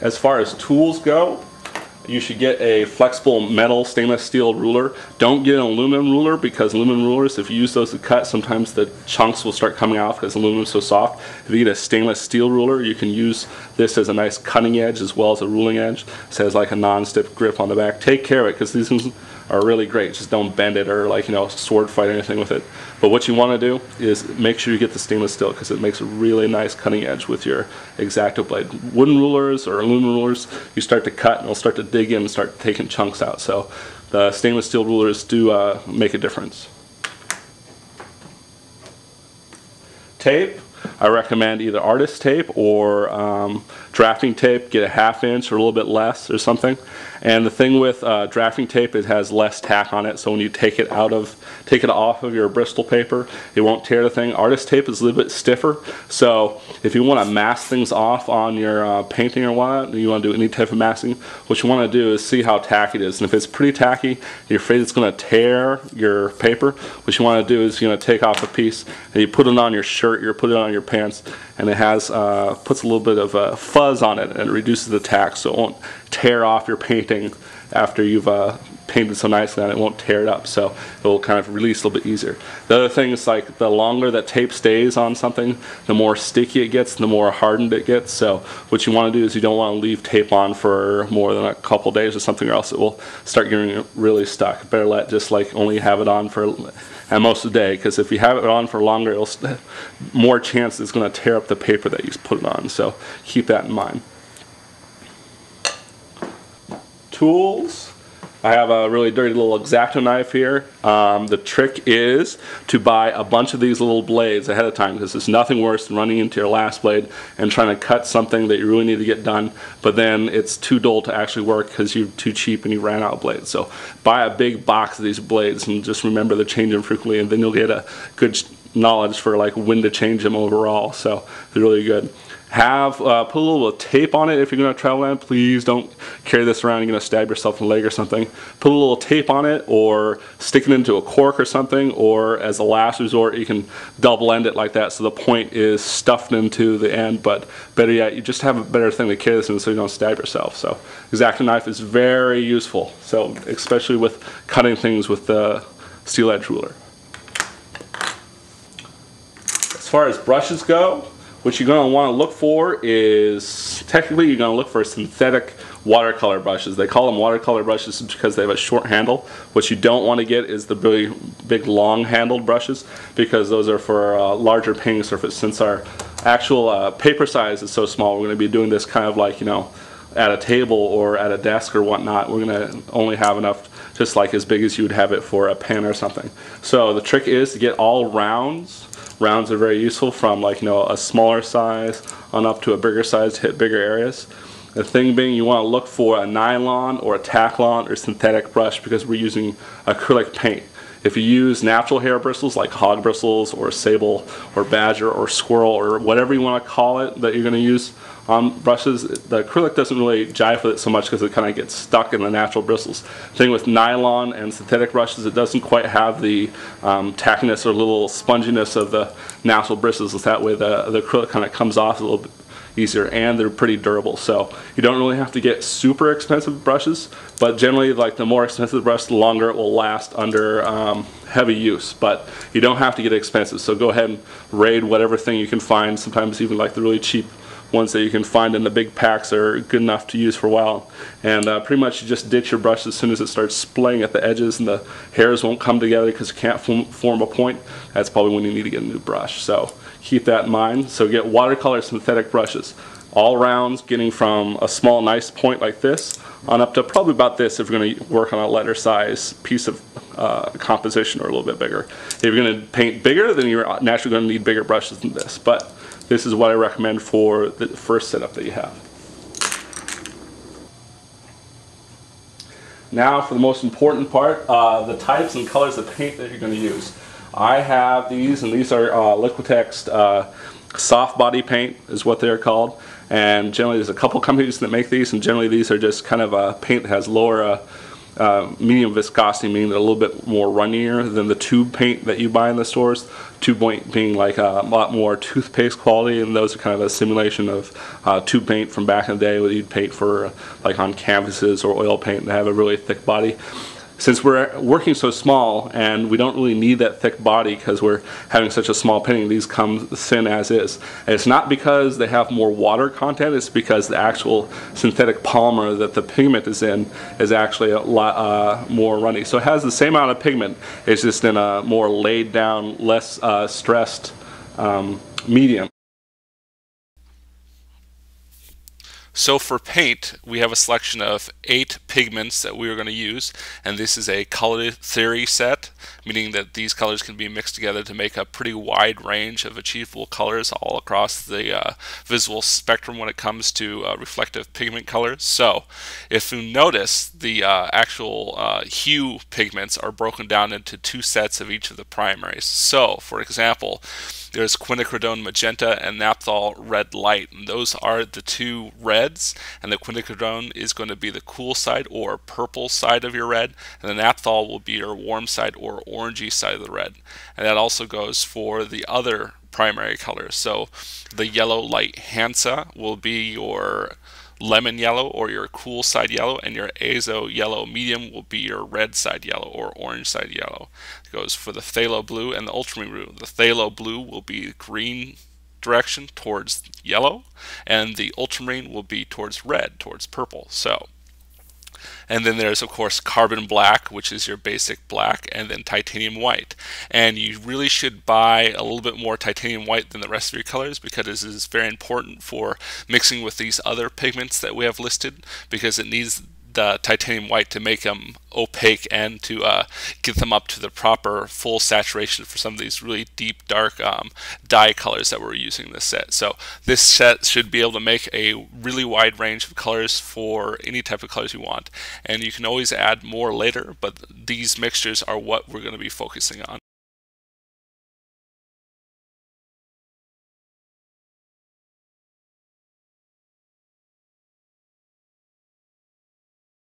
As far as tools go, you should get a flexible metal stainless steel ruler. Don't get an aluminum ruler, because aluminum rulers, if you use those to cut, sometimes the chunks will start coming off because aluminum is so soft. If you get a stainless steel ruler, you can use this as a nice cutting edge as well as a ruling edge. It has like a non-stiff grip on the back. Take care of it, because these things are really great. Just don't bend it or, like, you know, sword fight or anything with it. But what you want to do is make sure you get the stainless steel, because it makes a really nice cutting edge with your X-Acto blade. Wooden rulers or aluminum rulers, you start to cut and it'll start to dig in and start taking chunks out. So the stainless steel rulers do make a difference. Tape, I recommend either artist tape or drafting tape. Get a 1/2 inch or a little bit less or something. And the thing with drafting tape, it has less tack on it, so when you take it off of your Bristol paper, it won't tear the thing. Artist tape is a little bit stiffer, so if you want to mask things off on your painting or whatnot, you want to do any type of masking, what you want to do is see how tacky it is. And if it's pretty tacky, you're afraid it's going to tear your paper, what you want to do is you're going to take off a piece and you put it on your shirt, you put it on your pants, and it has puts a little bit of fuzz on it, and it reduces the tack, so it won't tear off your painting after you've painted so nicely on it. It won't tear it up, so it will kind of release a little bit easier. The other thing is, like, the longer that tape stays on something, the more sticky it gets, the more hardened it gets. So what you want to do is you don't want to leave tape on for more than a couple days or something, or else it will start getting really stuck. Better let just like only have it on for at most a day, because if you have it on for longer, it'll more chance it's going to tear up the paper that you put it on. So keep that in mind. Tools. I have a really dirty little X-Acto knife here. The trick is to buy a bunch of these little blades ahead of time, because there's nothing worse than running into your last blade and trying to cut something that you really need to get done, but then it's too dull to actually work because you're too cheap and you ran out of blades. So buy a big box of these blades and just remember to change them frequently, and then you'll get a good knowledge for like when to change them overall. So they're really good. Have put a little tape on it if you're going to travel around. Please don't carry this around. You're going to stab yourself in the leg or something. Put a little tape on it, or stick it into a cork or something, or as a last resort you can double end it like that so the point is stuffed into the end. But better yet, you just have a better thing to carry this in so you don't stab yourself. So X-Acto knife is very useful, so especially with cutting things with the steel edge ruler. As far as brushes go, what you're going to want to look for is, technically you're going to look for synthetic watercolor brushes. They call them watercolor brushes because they have a short handle. What you don't want to get is the really big long handled brushes, because those are for larger painting surface. Since our actual paper size is so small, we're going to be doing this kind of like, you know, at a table or at a desk or whatnot. We're going to only have enough just like as big as you would have it for a pen or something. So the trick is to get all rounds. Rounds are very useful, from like, you know, a smaller size on up to a bigger size to hit bigger areas. The thing being, you want to look for a nylon or a Taklon or synthetic brush, because we're using acrylic paint. If you use natural hair bristles like hog bristles or sable or badger or squirrel or whatever you want to call it that you're going to use on brushes, the acrylic doesn't really jive with it so much because it kind of gets stuck in the natural bristles. The thing with nylon and synthetic brushes, it doesn't quite have the tackiness or little sponginess of the natural bristles. That way the acrylic kind of comes off a little bit easier, and they're pretty durable. So you don't really have to get super expensive brushes, but generally, like, the more expensive the brush, the longer it will last under heavy use. But you don't have to get expensive, so go ahead and raid whatever thing you can find. Sometimes even like the really cheap ones that you can find in the big packs are good enough to use for a while. And pretty much you just ditch your brush as soon as it starts splitting at the edges and the hairs won't come together because you can't form a point. That's probably when you need to get a new brush. So keep that in mind. So get watercolor synthetic brushes. All rounds, getting from a small nice point like this on up to probably about this if you're going to work on a letter size piece of composition, or a little bit bigger. If you're going to paint bigger, then you're naturally going to need bigger brushes than this. But this is what I recommend for the first setup that you have. Now for the most important part, the types and colors of paint that you're going to use. I have these, and these are Liquitex soft body paint is what they're called. And generally there's a couple companies that make these, and generally these are just kind of a paint that has lower medium viscosity, meaning they're a little bit more runnier than the tube paint that you buy in the stores. Tube paint being like a lot more toothpaste quality, and those are kind of a simulation of tube paint from back in the day, where you'd paint for like on canvases or oil paint and have a really thick body. Since we're working so small and we don't really need that thick body because we're having such a small painting, these come thin as is. And it's not because they have more water content, it's because the actual synthetic polymer that the pigment is in is actually a lot more runny. So it has the same amount of pigment, it's just in a more laid down, less stressed medium. So for paint, we have a selection of 8 pigments that we are going to use, and this is a color theory set, meaning that these colors can be mixed together to make a pretty wide range of achievable colors all across the visual spectrum when it comes to reflective pigment colors. So if you notice, the actual hue pigments are broken down into 2 sets of each of the primaries. So for example, there's quinacridone magenta and naphthol red light, and those are the 2 reds, and the quinacridone is going to be the cool side or purple side of your red, and the naphthol will be your warm side or orangey side of the red. And that also goes for the other primary colors. So the yellow light Hansa will be your lemon yellow or your cool side yellow, and your azo yellow medium will be your red side yellow or orange side yellow. It goes for the phthalo blue and the ultramarine blue. The phthalo blue will be green direction towards yellow, and the ultramarine will be towards red, towards purple. And then there's of course carbon black, which is your basic black, and then titanium white. And you really should buy a little bit more titanium white than the rest of your colors, because this is very important for mixing with these other pigments that we have listed, because it needs the titanium white to make them opaque and to get them up to the proper full saturation for some of these really deep dark dye colors that we're using in this set. So this set should be able to make a really wide range of colors for any type of colors you want, and you can always add more later, but these mixtures are what we're going to be focusing on.